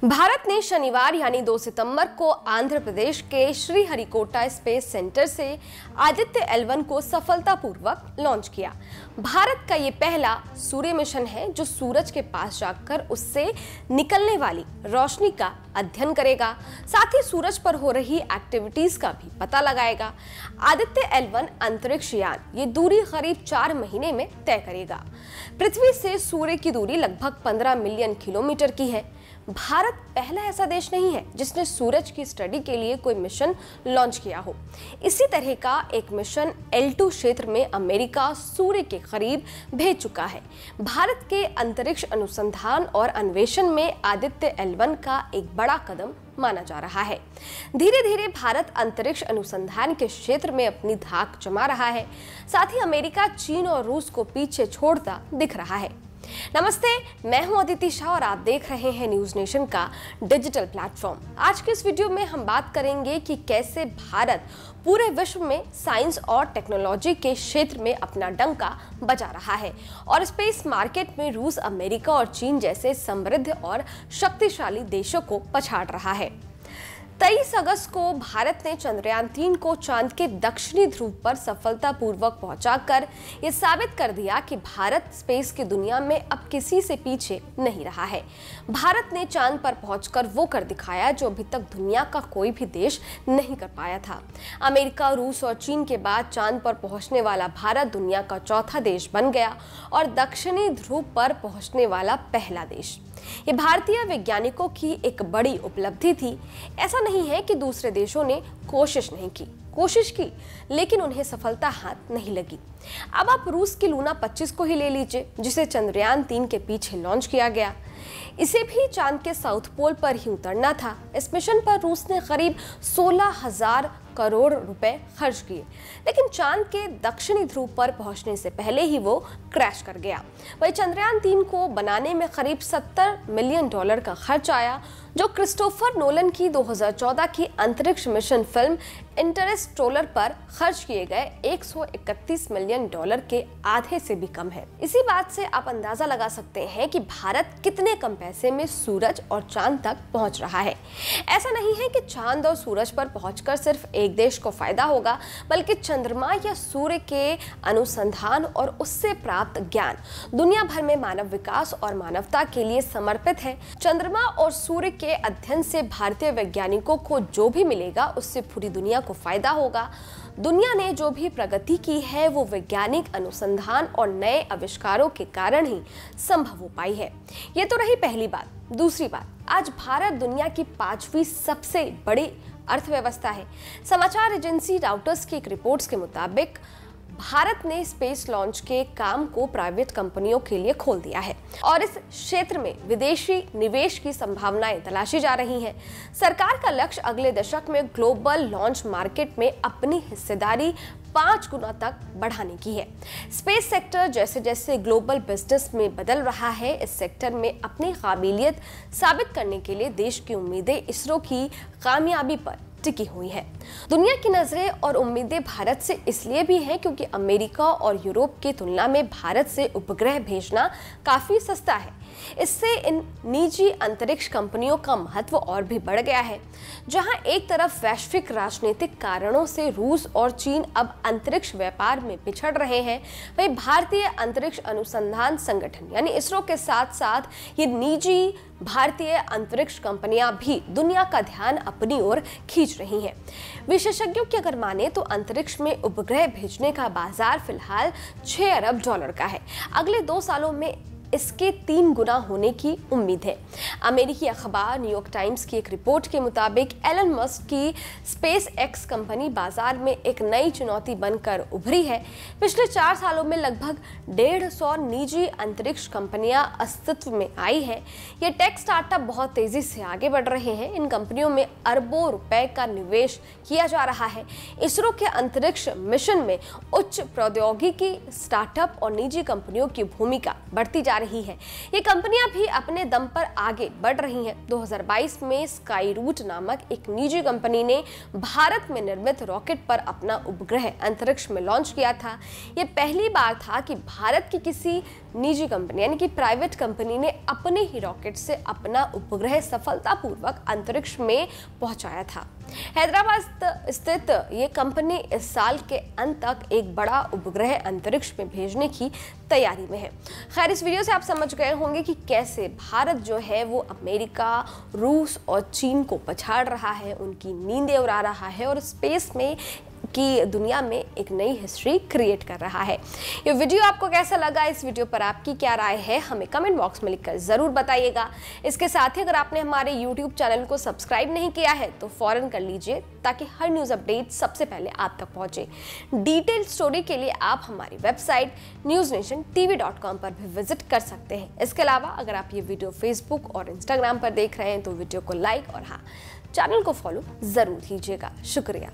भारत ने शनिवार यानी 2 सितंबर को आंध्र प्रदेश के श्रीहरिकोटा स्पेस सेंटर से आदित्य L1 को सफलतापूर्वक लॉन्च किया। भारत का ये पहला सूर्य मिशन है जो सूरज के पास जाकर उससे निकलने वाली रोशनी का अध्ययन करेगा, साथ ही सूरज पर हो रही एक्टिविटीज का भी पता लगाएगा। आदित्य L1 अंतरिक्ष यान ये दूरी करीब 4 महीने में तय करेगा। पृथ्वी से सूर्य की दूरी लगभग 15 मिलियन किलोमीटर की है। भारत पहला ऐसा देश नहीं है जिसने सूरज की स्टडी के लिए कोई मिशन लॉन्च किया हो। इसी तरह का एक मिशन L2 क्षेत्र में अमेरिका सूर्य के करीब भेज चुका है। भारत के अंतरिक्ष अनुसंधान और अन्वेषण में आदित्य L1 का एक बड़ा कदम माना जा रहा है। धीरे धीरे भारत अंतरिक्ष अनुसंधान के क्षेत्र में अपनी धाक जमा रहा है, साथ ही अमेरिका, चीन और रूस को पीछे छोड़ता दिख रहा है। नमस्ते, मैं हूं अदिति शाह और आप देख रहे हैं न्यूज नेशन का डिजिटल प्लेटफॉर्म। आज के इस वीडियो में हम बात करेंगे कि कैसे भारत पूरे विश्व में साइंस और टेक्नोलॉजी के क्षेत्र में अपना डंका बजा रहा है और स्पेस मार्केट में रूस, अमेरिका और चीन जैसे समृद्ध और शक्तिशाली देशों को पछाड़ रहा है। 23 अगस्त को भारत ने चंद्रयान 3 को चांद के दक्षिणी ध्रुव पर सफलतापूर्वक पहुंचाकर ये साबित कर दिया कि भारत स्पेस की दुनिया में अब किसी से पीछे नहीं रहा है। भारत ने चांद पर पहुंचकर वो कर दिखाया जो अभी तक दुनिया का कोई भी देश नहीं कर पाया था। अमेरिका, रूस और चीन के बाद चांद पर पहुंचने वाला भारत दुनिया का चौथा देश बन गया और दक्षिणी ध्रुव पर पहुंचने वाला पहला देश। ये भारतीय वैज्ञानिकों की एक बड़ी उपलब्धि थी। ऐसा नहीं है कि दूसरे देशों ने कोशिश की, लेकिन उन्हें सफलता हाथ नहीं लगी। अब आप रूस की लूना 25 को ही ले लीजिए, जिसे चंद्रयान 3 के पीछे लॉन्च किया गया। इसे भी चांद के साउथ पोल पर ही उतरना था। इस मिशन पर रूस ने करीब 16,000 करोड़ रुपए खर्च किए, लेकिन चांद के दक्षिणी ध्रुव पर पहुंचने से पहले ही वो क्रैश कर गया। वही चंद्रयान 3 को बनाने में करीब $70 मिलियन का खर्च आया, जो क्रिस्टोफर नोलन की 2014 की अंतरिक्ष मिशन फिल्म इंटरस्टेलर पर खर्च किए गए $131 मिलियन के आधे से भी कम है। इसी बात से आप अंदाजा लगा सकते हैं कि भारत कितने कम पैसे में सूरज और चांद तक पहुंच रहा है। ऐसा नहीं है कि चांद और सूरज पर पहुंचकर सिर्फ एक देश को फायदा होगा, बल्कि चंद्रमा या सूर्य के अनुसंधान और उससे प्राप्त ज्ञान दुनिया भर में मानव विकास और मानवता के लिए समर्पित है। चंद्रमा और सूर्य के अध्ययन से भारतीय वैज्ञानिकों को जो भी मिलेगा उससे पूरी दुनिया को फायदा होगा। दुनिया ने जो भी प्रगति की है वो वैज्ञानिक अनुसंधान और नए आविष्कारों के कारण ही संभव हो पाई है। ये तो रही पहली बात। दूसरी बात, आज भारत दुनिया की 5वीं सबसे बड़ी अर्थव्यवस्था है। समाचार एजेंसी राउटर्स की एक रिपोर्ट के मुताबिक भारत ने स्पेस लॉन्च के काम को प्राइवेट कंपनियों के लिए खोल दिया है और इस क्षेत्र में विदेशी निवेश की संभावनाएं तलाशी जा रही हैं। सरकार का लक्ष्य अगले दशक में ग्लोबल लॉन्च मार्केट में अपनी हिस्सेदारी 5 गुना तक बढ़ाने की है। स्पेस सेक्टर जैसे जैसे ग्लोबल बिजनेस में बदल रहा है, इस सेक्टर में अपनी काबिलियत साबित करने के लिए देश की उम्मीदें इसरो की कामयाबी पर टिकी हुई है। दुनिया की नजरें और उम्मीदें भारत से इसलिए भी हैं क्योंकि अमेरिका और यूरोप की तुलना में भारत से उपग्रह भेजना काफी सस्ता है। इससे इन निजी अंतरिक्ष कंपनियों का महत्व और भी बढ़ गया है। जहां एक तरफ वैश्विक राजनीतिक कारणों से रूस और चीन अब अंतरिक्ष व्यापार में पिछड़ रहे हैं, वहीं भारतीय अंतरिक्ष अनुसंधान संगठन यानी इसरो के साथ साथ ये निजी भारतीय अंतरिक्ष कंपनियां भी दुनिया का ध्यान अपनी ओर खींच रही हैं। विशेषज्ञों की अगर माने तो अंतरिक्ष में उपग्रह भेजने का बाजार फिलहाल $6 अरब का है। अगले 2 सालों में इसके 3 गुना होने की उम्मीद है। अमेरिकी अखबार न्यूयॉर्क टाइम्स की एक रिपोर्ट के मुताबिक एलन मस्क की स्पेस एक्स कंपनी बाजार में एक नई चुनौती बनकर उभरी है। पिछले 4 सालों में लगभग 150 निजी अंतरिक्ष कंपनियां अस्तित्व में आई है। ये टेक स्टार्टअप बहुत तेजी से आगे बढ़ रहे हैं। इन कंपनियों में अरबों रुपए का निवेश किया जा रहा है। इसरो के अंतरिक्ष मिशन में उच्च प्रौद्योगिकी स्टार्टअप और निजी कंपनियों की भूमिका बढ़ती जा रही है। ये कंपनियां भी अपने दम पर आगे बढ़ रही हैं। 2022 में स्काई रूट नामक एक निजी कंपनी ने भारत में निर्मित रॉकेट पर अपना उपग्रह अंतरिक्ष में लॉन्च किया था। ये पहली बार था कि भारत की किसी निजी कंपनी यानी कि प्राइवेट कंपनी ने अपने ही रॉकेट से अपना उपग्रह सफलतापूर्वक अंतरिक्ष में पहुंचाया था। हैदराबाद स्थित ये कंपनी इस साल के अंत तक एक बड़ा उपग्रह अंतरिक्ष में भेजने की तैयारी में है। खैर, इस वीडियो से आप समझ गए होंगे कि कैसे भारत जो है वो अमेरिका, रूस और चीन को पछाड़ रहा है, उनकी नींदें उड़ा रहा है और स्पेस में की दुनिया में एक नई हिस्ट्री क्रिएट कर रहा है। ये वीडियो आपको कैसा लगा, इस वीडियो पर आपकी क्या राय है, हमें कमेंट बॉक्स में लिखकर जरूर बताइएगा। इसके साथ ही अगर आपने हमारे YouTube चैनल को सब्सक्राइब नहीं किया है तो फौरन कर लीजिए ताकि हर न्यूज़ अपडेट सबसे पहले आप तक पहुंचे। डिटेल स्टोरी के लिए आप हमारी वेबसाइट newsnationtv.com पर भी विजिट कर सकते हैं। इसके अलावा अगर आप ये वीडियो फेसबुक और इंस्टाग्राम पर देख रहे हैं तो वीडियो को लाइक और हाँ, चैनल को फॉलो जरूर कीजिएगा। शुक्रिया।